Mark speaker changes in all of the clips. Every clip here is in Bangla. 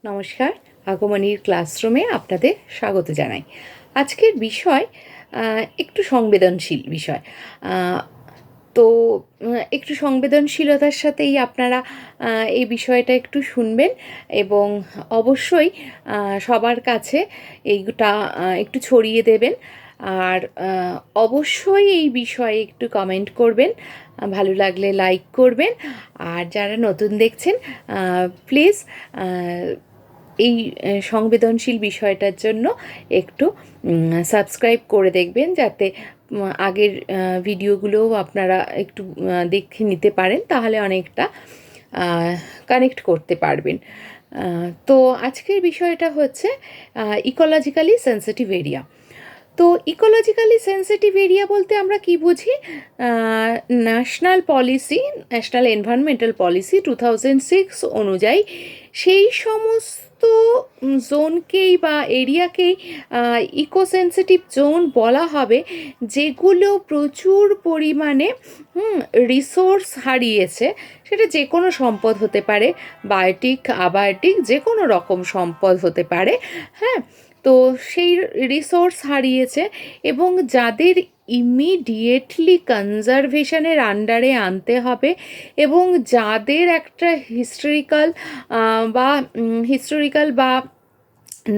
Speaker 1: নমস্কার, আগমনীর ক্লাসরুমে আপনাদের স্বাগত জানাই। আজকের বিষয় একটু সংবেদনশীল বিষয়। তো একটু সংবেদনশীলতার সাথেই আপনারা এই বিষয়টা একটু শুনবেন এবং অবশ্যই সবার কাছে এইটা একটু ছড়িয়ে দেবেন। আর অবশ্যই এই বিষয়ে একটু কমেন্ট করবেন, ভালো লাগলে লাইক করবেন। আর যারা নতুন দেখছেন প্লিজ এই সংবেদনশীল বিষয়টার জন্য একটু সাবস্ক্রাইব করে দেখবেন, যাতে আগের ভিডিওগুলোও আপনারা একটু দেখে নিতে পারেন, তাহলে অনেকটা কানেক্ট করতে পারবেন। তো আজকের বিষয়টা হচ্ছে ইকোলজিক্যালি সেন্সিটিভ এরিয়া। তো ইকোলজিক্যালি সেন্সিটিভ এরিয়া বলতে আমরা কি বুঝি? ন্যাশনাল এনভায়রনমেন্টাল পলিসি 2006 অনুযায়ী সেই সমস্ত জোনকেই বা এরিয়াকেই ইকোসেন্সিটিভ জোন বলা হবে, যেগুলো প্রচুর পরিমাণে রিসোর্স হারিয়েছে। সেটা যে কোনো সম্পদ হতে পারে, বায়োটিক, আবায়োটিক, যে কোনো রকম সম্পদ হতে পারে। হ্যাঁ, তো সেই রিসোর্স হারিয়েছে এবং যাদের ইমিডিয়েটলি কনজারভেশনের আন্ডারে আনতে হবে এবং যাদের একটা হিস্টোরিক্যাল বা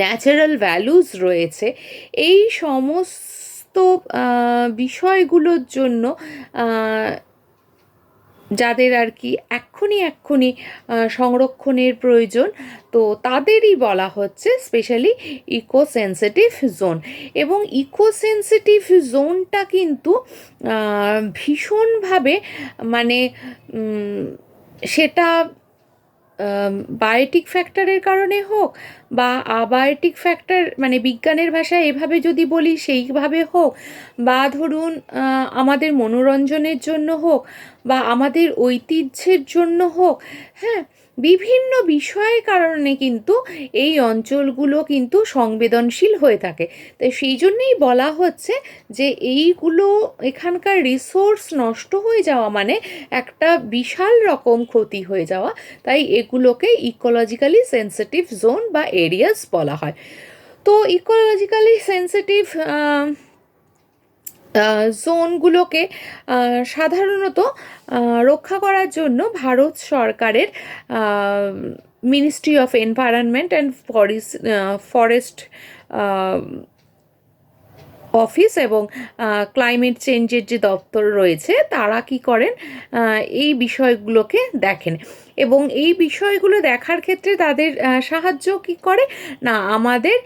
Speaker 1: ন্যাচারাল ভ্যালুজ রয়েছে, এই সমস্ত বিষয়গুলোর জন্য যাদের আর কি এক্ষুনি সংরক্ষণের প্রয়োজন, তো তাদেরই বলা হচ্ছে স্পেশালি ইকোসেন্সিটিভ জোন। এবং ইকোসেন্সিটিভ জোনটা কিন্তু ভীষণভাবে মানে সেটা বায়োটিক ফ্যাক্টরের কারণে হোক বা আবায়োটিক ফ্যাক্টর, মানে বিজ্ঞানের ভাষায় এভাবে যদি বলি সেইভাবে হোক, বা ধরুন আমাদের মনোরঞ্জনের জন্য হোক বা আমাদের ঐতিহ্যের জন্য হোক, হ্যাঁ, বিভিন্ন বিষয়ের কারণে কিন্তু এই অঞ্চলগুলো কিন্তু সংবেদনশীল হয়ে থাকে। তাই সেই জন্যেই বলা হচ্ছে যে এইগুলো, এখানকার রিসোর্স নষ্ট হয়ে যাওয়া মানে একটা বিশাল রকম ক্ষতি হয়ে যাওয়া। তাই এগুলোকে ইকোলজিক্যালি সেন্সিটিভ জোন বা এরিয়াস বলা হয়। তো ইকোলজিক্যালি সেন্সিটিভ জোনগুলোকে সাধারণত রক্ষা করার জন্য ভারত সরকারের ministry of environment and forest office এবং ক্লাইমেট চেঞ্জের যে দপ্তর রয়েছে, তারা কি করেন, এই বিষয়গুলোকে দেখেন এবং এই বিষয়গুলো দেখার ক্ষেত্রে তাদের সাহায্য কি করে না, আমাদের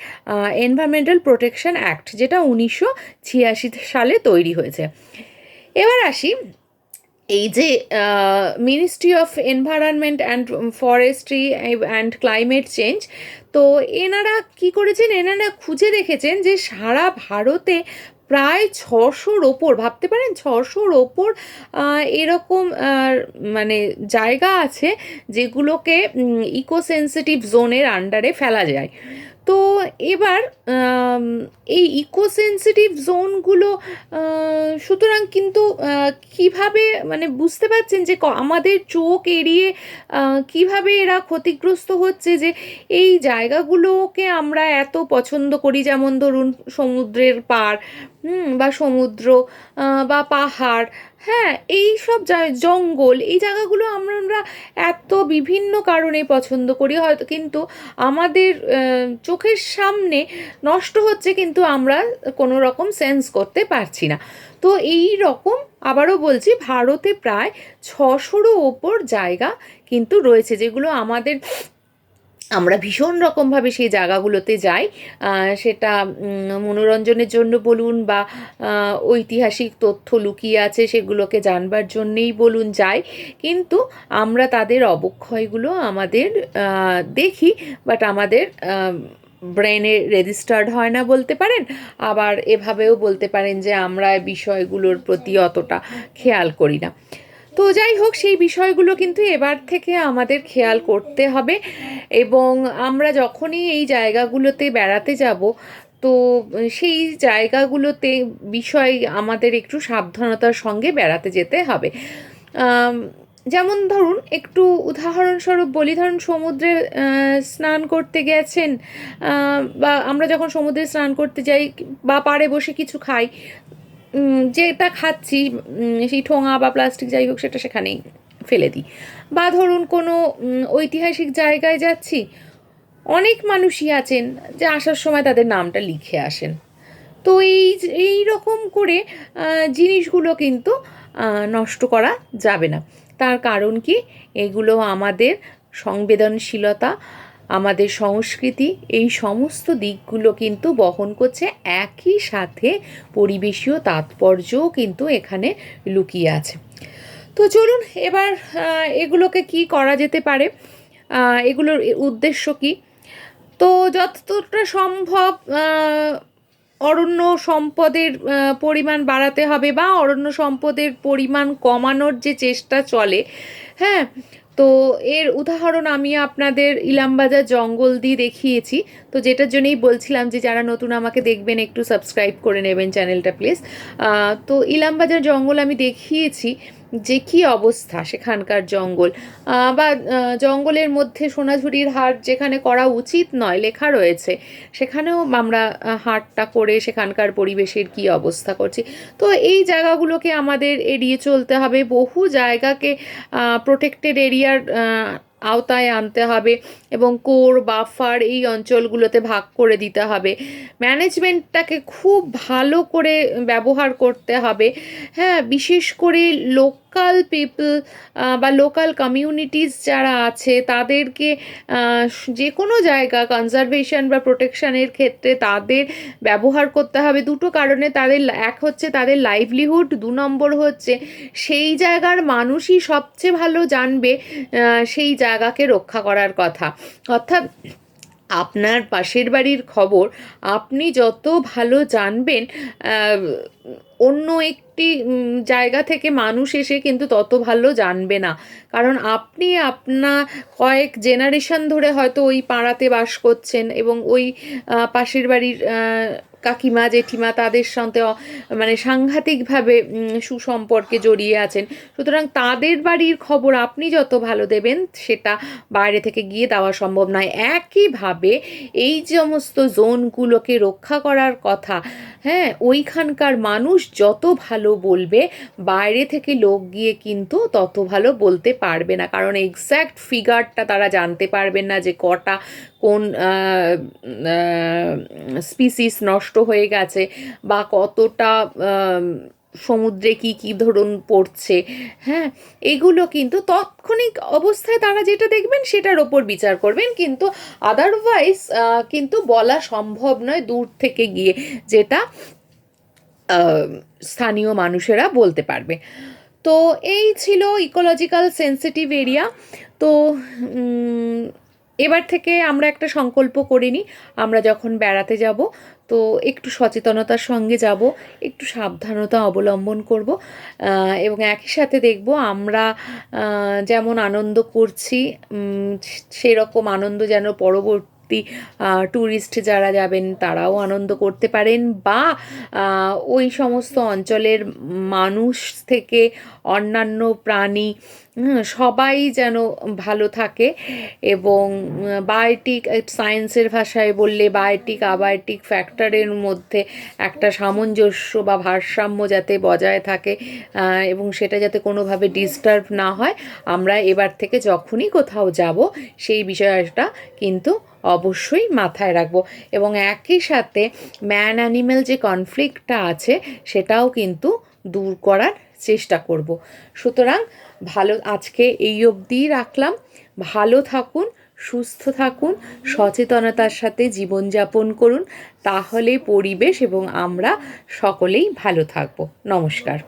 Speaker 1: এনভায়রনমেন্টাল প্রোটেকশন অ্যাক্ট, যেটা 1986 সালে তৈরি হয়েছে। এবার আসি, এই যে ministry of environment and forestry and climate change, তো এনারা কি করেছেন, এনারা খুঁজে দেখেছেন যে সারা ভারতে প্রায় 600-র ওপর, ভাবতে পারেন 600-র ওপর এরকম মানে জায়গা আছে যেগুলোকে ইকোসেন্সিটিভ জোনের আন্ডারে ফেলা যায়। তো এবার এই ইকোসেন্সিটিভ জোনগুলো সুতরাং কিন্তু কিভাবে, মানে বুঝতে পারছেন যে আমাদের চোখ এড়িয়ে কিভাবে এরা ক্ষতিগ্রস্ত হচ্ছে, যে এই জায়গাগুলোকে আমরা এত পছন্দ করি, যেমন ধরুন সমুদ্রের পাড়, বা সমুদ্র বা পাহাড়, হ্যাঁ, এই সব জঙ্গল, এই জায়গাগুলো আমরা এত বিভিন্ন কারণে পছন্দ করি, হয়তো কিন্তু আমাদের চোখের সামনে নষ্ট হচ্ছে, কিন্তু আমরা কোনো রকম সেন্স করতে পারছি না। তো এই রকম, আবারও বলছি, ভারতে প্রায় 600-রও ওপর জায়গা কিন্তু রয়েছে, যেগুলো আমরা ভীষণ রকমভাবে সেই জায়গাগুলোতে যাই, সেটা মনোরঞ্জনের জন্য বলুন বা ঐতিহাসিক তথ্য লুকিয়ে আছে সেগুলোকে জানবার জন্যেই বলুন যাই, কিন্তু আমরা তাদের অবক্ষয়গুলো আমাদের দেখি, বাট আমাদের ব্রেনে রেজিস্টার্ড হয় না বলতে পারেন। আবার এভাবেও বলতে পারেন যে আমরা বিষয়গুলোর প্রতি অতটা খেয়াল করি না। তো যাই হোক, সেই বিষয়গুলো কিন্তু এবার থেকে আমাদের খেয়াল করতে হবে এবং আমরা যখনই এই জায়গাগুলোতে বেড়াতে যাব, তো সেই জায়গাগুলোতে আমাদের একটু সাবধানতার সঙ্গে বেড়াতে যেতে হবে। যেমন ধরুন একটু উদাহরণস্বরূপ বলি, ধরুন সমুদ্রে স্নান করতে গেছেন, বা আমরা যখন সমুদ্রে স্নান করতে যাই বা পাড়ে বসে কিছু খাই, যেটা খাচ্ছি সেই ঠোঙা বা প্লাস্টিক যাই হোক সেটা সেখানেই ফেলে দিই। বা ধরুন কোনো ঐতিহাসিক জায়গায় যাচ্ছি, অনেক মানুষই আছেন যে আসার সময় তাদের নামটা লিখে আসেন। তো এই রকম করে জিনিসগুলো কিন্তু নষ্ট করা যাবে না। তার কারণ কি, এগুলো আমাদের সংবেদনশীলতা, আমাদের সংস্কৃতি, এই সমস্ত দিকগুলো কিন্তু বহন করছে। একই সাথে পরিবেশীয় তাৎপর্যও কিন্তু এখানে লুকিয়ে আছে। তো চলুন এবার এগুলোকে কি করা যেতে পারে, এগুলোর উদ্দেশ্য কি। তো যতটা সম্ভব অরণ্য সম্পদের পরিমাণ বাড়াতে হবে, বা অরণ্য সম্পদের পরিমাণ কমানোর যে চেষ্টা চলে, হ্যাঁ, তো এর উদাহরণ আমি আপনাদের ইলামবাজার জঙ্গল দিয়ে দেখিয়েছি। তো যেটার জন্যই বলছিলাম যে যারা নতুন আমাকে দেখবেন একটু সাবস্ক্রাইব করে নেবেন চ্যানেলটা প্লিজ। তো ইলামবাজার জঙ্গল আমি দেখিয়েছি যে কী অবস্থা সেখানকার জঙ্গল, বা জঙ্গলের মধ্যে সোনাঝুরির হাট যেখানে করা উচিত নয় লেখা রয়েছে, সেখানেও আমরা হাটটা করে সেখানকার পরিবেশের কী অবস্থা করছি। তো এই জায়গাগুলোকে আমাদের এড়িয়ে চলতে হবে, বহু জায়গাকে প্রোটেক্টেড এরিয়ার আওতায় আনতে হবে, এবং কোর বাফার এই অঞ্চলগুলোতে ভাগ করে দিতে হবে। ম্যানেজমেন্টটাকে খুব ভালো করে ব্যবহার করতে হবে, হ্যাঁ, বিশেষ করে লোকাল পিপল বা লোকাল কমিউনিটিস যারা আছে তাদেরকে যে কোনো জায়গা কনজারভেশন বা প্রোটেকশনের ক্ষেত্রে তাদের ব্যবহার করতে হবে। দুটো কারণে, তাদের এক হচ্ছে তাদের লাইভলিহুড, 2 নম্বর হচ্ছে সেই জায়গার মানুষই সবচেয়ে ভালো জানবে সেই জায়গাকে রক্ষা করার কথা। অর্থাৎ আপনার পাশের বাড়ির খবর আপনি যত ভালো জানবেন, অন্য একটি জায়গা থেকে মানুষ এসে কিন্তু তত ভালো জানবে না। কারণ আপনি কয়েক জেনারেশন ধরে হয়তো ওই পাড়াতে বাস করছেন, এবং ওই পাশের বাড়ির কাকিমা জেঠিমা তাদের সাথে মানে সাংঘাতিকভাবে সুসম্পর্কে জড়িয়ে আছেন। সুতরাং তাদের বাড়ির খবর আপনি যত ভালো দেবেন সেটা বাইরে থেকে গিয়ে দেওয়া সম্ভব নয়। একইভাবে এই সমস্ত জোনগুলোকে রক্ষা করার কথা, হ্যাঁ, ওইখানকার মানুষ যত ভালো বলবে বাইরে থেকে লোক গিয়ে কিন্তু তত ভালো বলতে পারবে না। কারণ এক্স্যাক্ট ফিগারটা তারা জানতে পারবেন না যে কটা কোন স্পিসিস নষ্ট হয়ে গেছে, বা কতটা সমুদ্রে কি ধরুন পড়ছে, হ্যাঁ, এগুলো কিন্তু তাৎক্ষণিক অবস্থায় তারা যেটা দেখবেন সেটার ওপর বিচার করবেন, কিন্তু আদারওয়াইজ কিন্তু বলা সম্ভব নয় দূর থেকে গিয়ে, যেটা স্থানীয় মানুষেরা বলতে পারবে। তো এই ছিল ইকোলজিক্যাল সেন্সিটিভ এরিয়া। তো এবার থেকে আমরা একটা সংকল্প করে নিই, আমরা যখন বেড়াতে যাব তো একটু সচেতনতার সঙ্গে যাব, একটু সাবধানতা অবলম্বন করব, এবং একই সাথে দেখব আমরা যেমন আনন্দ করছি সেরকম আনন্দ যেন পরবর্তী ট্যুরিস্ট যারা যাবেন তারাও আনন্দ করতে পারেন, বা ওই সমস্ত অঞ্চলের মানুষ থেকে অন্যান্য প্রাণী সবাই যেন ভালো থাকে। এবং বায়োটিক, সায়েন্সের ভাষায় বললে বায়োটিক আবায়োটিক ফ্যাক্টরের মধ্যে একটা সামঞ্জস্য বা ভারসাম্য যাতে বজায় থাকে, এবং সেটা যাতে কোনোভাবে ডিস্টার্ব না হয়, আমরা এবার থেকে যখনই কোথাও যাব সেই বিষয়টা কিন্তু অবশ্যই মাথায় রাখবো। এবং একই সাথে ম্যান অ্যানিম্যাল যে কনফ্লিক্টটা আছে সেটাও কিন্তু দূর করার চেষ্টা করব। সুতরাং আজকে এই অবধিই রাখলাম। ভালো থাকুন, সুস্থ থাকুন, সচেতনতার সাথে জীবনযাপন করুন, তাহলে পরিবেশ এবং আমরা সকলেই ভালো থাকব। নমস্কার।